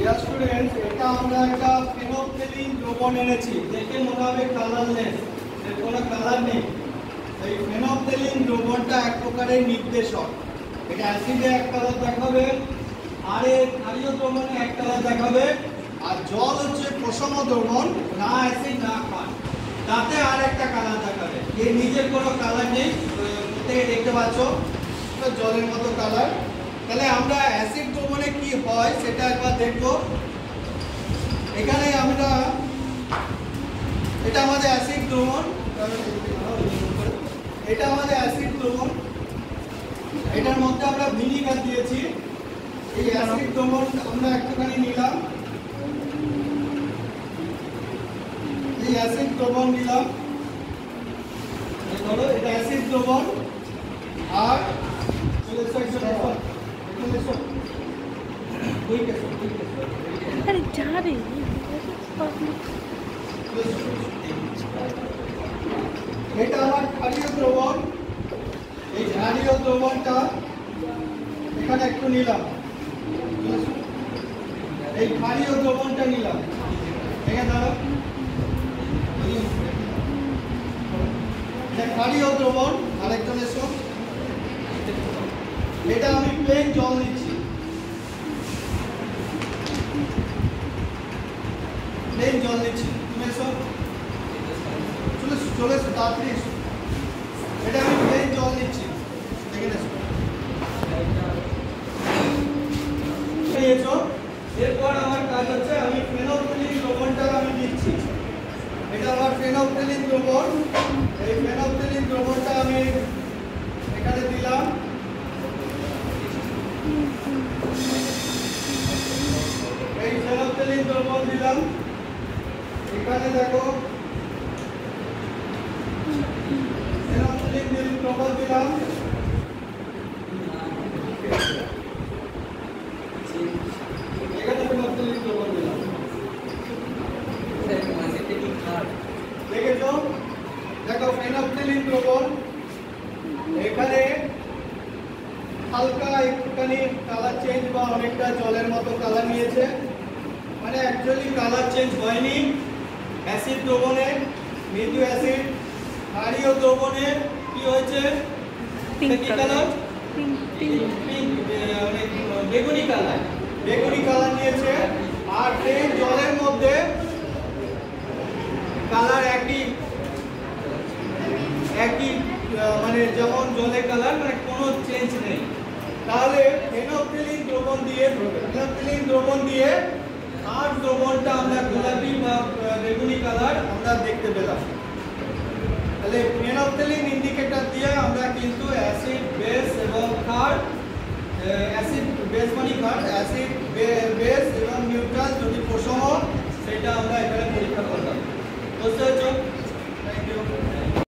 Dear students, এটা আমরা একটা ফেনোক্সিলিন দ্রবণ এনেছি। দেখে মনে হবে কালারলেস, এর কোনো কালার নেই। এই ফেনোক্সিলিন দ্রবণটা এক প্রকারের নির্দেশক। এটা অ্যাসিডে এক কালার দেখাবে, আর এর ক্ষারীয় দ্রবণে এক কালার দেখাবে, আর জল হচ্ছে প্রশম দ্রবণ, না অ্যাসিড না ক্ষার, তাতে আর একটা কালার দেখাবে। এর নিজের কোনো কালার নেই, প্রত্যেকে দেখতে পাচ্ছ জলের মতো কালার। তাহলে আমরা অ্যাসিড দ্রবণে কি হয় সেটা একবার দেখব। এখানে আমরা এটা আমাদের অ্যাসিড দ্রবণ, এটা আমাদের অ্যাসিড দ্রবণ। এটার মধ্যে আমরা ভিনিগার দিয়েছি। এই অ্যাসিড দ্রবণ আমরা একটুখানি নিলাম, এই অ্যাসিড দ্রবণ নিলাম, ধরো এটা অ্যাসিড দ্রবণ। আর এটা আমার ক্ষারীয় দ্রবণ। এই ক্ষারীয় দ্রবণটা এখানে একটু নিলাম, এই ক্ষারীয় দ্রবণটা নিলাম। এখানে ধরো এটা ক্ষারীয় দ্রবণ। আরেকজন এসো, এটা আমি প্লেন জল নিচ্ছি, প্লেন জল নিচ্ছি। তুমি এসো, চলে এসো তাড়াতাড়ি এসো। এটা আমি প্লেন জল নিচ্ছি, এখানে এসো। এরপর আমার কাজ হচ্ছে আমি ফেনোক্সিলিন দ্রবণটা আমি দিচ্ছি। এটা আমার ফেনোক্সিলিন দ্রবণ। এই ফেনোক্সিলিন দ্রবণটা আমি এখানে দিলাম। এই ফেনোক্সিলিন দ্রবণ দিলাম। এখানে দেখো ফেনোক্সিলিন দ্রবণ দিলাম। এখানে ফেনোক্সিলিন দ্রবণ দিলাম। দেখেছো? দেখো ফেনোক্সিলিন দ্রবণ এখানে হালকা একটুখানি কালার চেঞ্জ বা অনেকটা জলের মতো কালার নিয়েছে, মানে অ্যাকচুয়ালি কালার চেঞ্জ হয়নি। অ্যাসিড দ্রবণে মৃদু অ্যাসিড, ক্ষারীয় দ্রবণে কি হয়েছে? কি কালার? বেগুনি কালার, বেগুনি কালার নিয়েছে। আর প্লেন জলের মধ্যে কালার একই মানে যেমন জলের কালার, মানে কোনো চেঞ্জ নেই। তাহলে ফেনোক্সিলিন দ্রবণ দিয়ে আর দ্রবণটা আমরা গোলাপি বা বেগুনি কালার আমরা দেখতে পেলাম। তাহলে ফেনোক্সিলিন ইন্ডিকেটর দিয়ে আমরা কিন্তু অ্যাসিড, বেস এবং ক্ষার, অ্যাসিড বেস মানে ক্ষার, অ্যাসিড বেস এবং নিউট্রাল যদি প্রসম সেটা আমরা এখানে পরীক্ষা করলাম। বুঝতে হচ্ছে?